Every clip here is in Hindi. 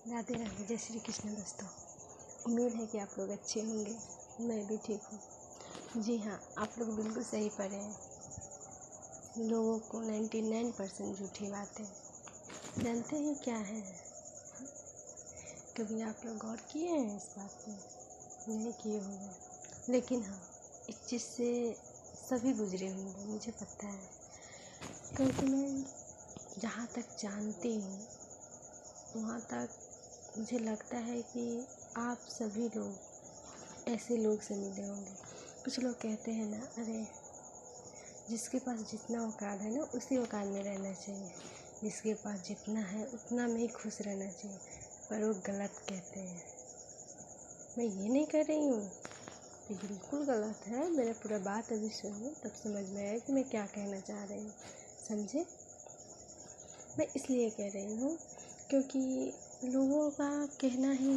राधे राधे, जय श्री कृष्ण दोस्तों। उम्मीद है कि आप लोग अच्छे होंगे। मैं भी ठीक हूँ। जी हाँ, आप लोग बिल्कुल सही पढ़े हैं। लोगों को 99% झूठी बातें जानते हैं क्या है। कभी आप लोग गौर किए हैं इस बात पे? नहीं किए होंगे, लेकिन हाँ, इस चीज़ से सभी गुजरे होंगे, मुझे पता है। क्योंकि मैं जहाँ तक जानती हूँ वहाँ तक मुझे लगता है कि आप सभी लोग ऐसे लोग से मिले होंगे। कुछ लोग कहते हैं ना, अरे जिसके पास जितना औकात है ना उसी औकात में रहना चाहिए, जिसके पास जितना है उतना में ही खुश रहना चाहिए। पर वो गलत कहते हैं। मैं ये नहीं कह रही हूँ कि बिल्कुल गलत है, मेरा पूरा बात अभी सुनिए तब समझ में आए कि मैं क्या कहना चाह रही हूँ। समझे? मैं इसलिए कह रही हूँ क्योंकि लोगों का कहना ही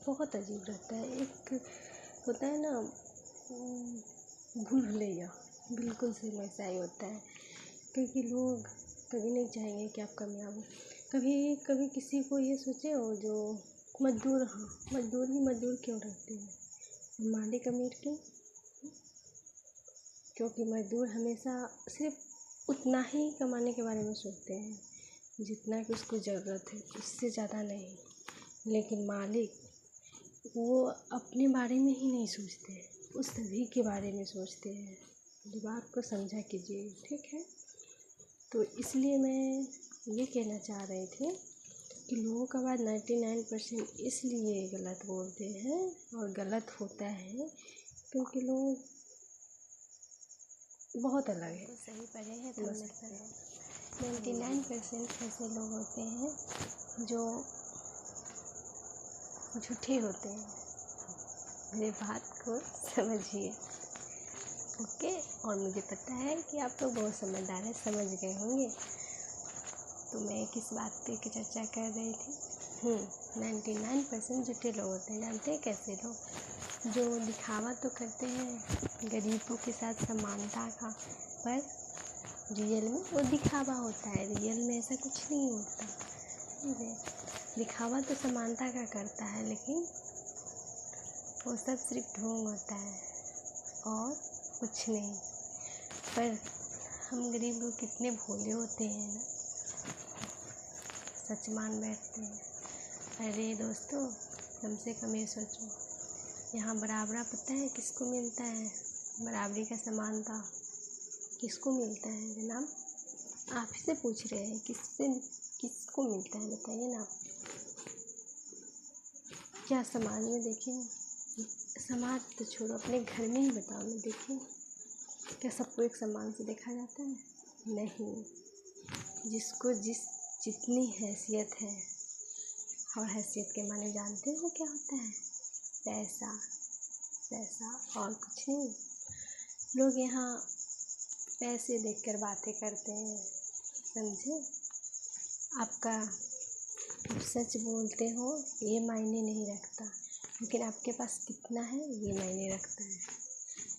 बहुत अजीब रहता है। एक होता है ना, भूल भुलैया, बिल्कुल से वैसा ही होता है। क्योंकि लोग कभी नहीं चाहेंगे कि आप कामयाब हो। कभी कभी किसी को ये सोचे हो जो मजदूर, हाँ मजदूर ही मजदूर क्यों रहते हैं, मालिक अमीर क्यों? क्योंकि मजदूर हमेशा सिर्फ उतना ही कमाने के बारे में सोचते हैं जितना कि उसको ज़रूरत है, उससे ज़्यादा नहीं। लेकिन मालिक वो अपने बारे में ही नहीं सोचते हैं, उस सभी के बारे में सोचते हैं। मेरी बात को समझा कीजिए, ठीक है? तो इसलिए मैं ये कहना चाह रही थी कि लोगों का बात 99% इसलिए गलत बोलते हैं और गलत होता है क्योंकि लोग बहुत अलग है। सही पढ़े हैं तो 99% ऐसे लोग होते हैं जो झूठे होते हैं। मेरी बात को समझिए, ओके? और मुझे पता है कि आप लोग बहुत समझदार हैं, समझ गए होंगे। तो मैं किस बात पे की चर्चा कर रही थी? 99% झूठे लोग होते हैं। जानते हैं कैसे लोग? जो दिखावा तो करते हैं गरीबों के साथ समानता का, पर रियल में वो दिखावा होता है, रियल में ऐसा कुछ नहीं होता। दिखावा तो समानता का करता है, लेकिन वो सब सिर्फ ढोंग होता है और कुछ नहीं। पर हम गरीब लोग कितने भोले होते हैं ना, सच मान बैठते हैं। अरे दोस्तों, कम से कम ये सोचो, यहाँ बराबरा पता है किसको मिलता है? बराबरी का समानता किसको मिलता है जनाब? आप ही से पूछ रहे हैं, किसको मिलता है बताइए ना। क्या समाज में देखें, समाज तो छोड़ो, अपने घर में ही बताओ ना, देखिए क्या सबको एक समान से देखा जाता है? नहीं। जिसको जितनी हैसियत है, और हैसियत के माने जानते हो क्या होता है? पैसा, पैसा और कुछ नहीं। लोग यहाँ पैसे देखकर बातें करते हैं, समझे? आपका आप सच बोलते हो ये मायने नहीं रखता, लेकिन आपके पास कितना है ये मायने रखता है।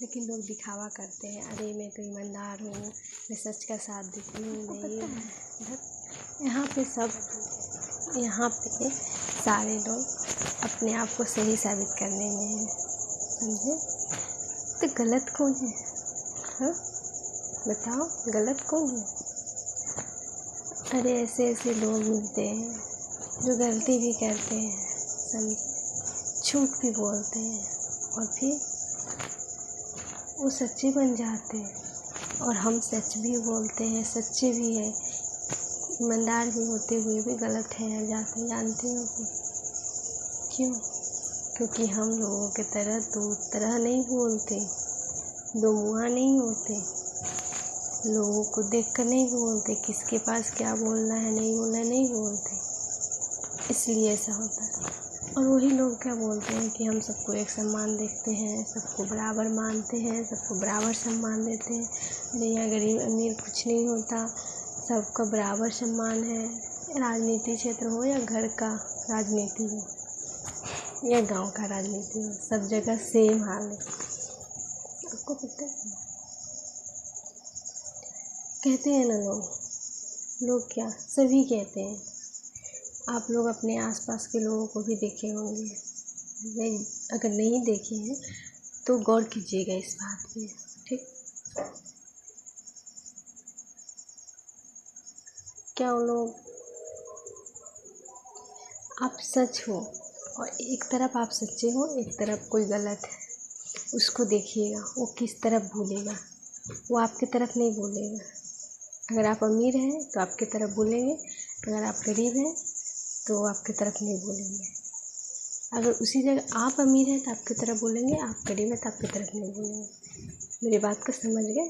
लेकिन लोग दिखावा करते हैं, अरे मैं तो ईमानदार हूँ, मैं सच का साथ देती हूँ, मैं ये यहाँ पे सारे लोग अपने आप को सही साबित करने में हैं, समझे? तो गलत कौन है? हाँ बताओ, गलत कौन है? अरे ऐसे लोग मिलते हैं जो गलती भी करते हैं, समझे? झूठ भी बोलते हैं और फिर वो सच्चे बन जाते हैं। और हम सच भी बोलते हैं, सच्चे भी हैं, ईमानदार भी होते हुए भी गलत है जाते, जानते हो क्यों? क्योंकि हम लोगों के तरह दो तरह नहीं बोलते, दो मुँह नहीं होते। लोगों को देखकर नहीं बोलते, किसके पास क्या बोलना है नहीं बोलना नहीं बोलते, इसलिए ऐसा होता है। और वही लोग क्या बोलते हैं कि हम सबको एक समान देखते हैं, सबको बराबर मानते हैं, सबको बराबर सम्मान देते हैं। अरे यहाँ गरीब अमीर कुछ नहीं होता, सबका बराबर सम्मान है। राजनीति क्षेत्र हो या घर का राजनीति हो या गांव का राजनीति हो, सब जगह सेम हाल है। आपको पता है? कहते हैं ना लोग क्या सभी कहते हैं, आप लोग अपने आसपास के लोगों को भी देखे होंगे, नहीं अगर नहीं देखे हैं तो गौर कीजिएगा इस बात पे। ठीक, क्या वो लोग, आप सच हो और एक तरफ आप सच्चे हो, एक तरफ कोई गलत है, उसको देखिएगा वो किस तरफ बोलेगा। वो आपकी तरफ नहीं बोलेगा। अगर आप अमीर हैं तो आपकी तरफ बोलेंगे, अगर आप गरीब हैं तो आपकी तरफ नहीं बोलेंगे। अगर उसी जगह आप अमीर हैं तो आपकी तरफ बोलेंगे, आप गरीब हैं तो आपकी तरफ नहीं बोलेंगे। मेरी बात को समझ गए?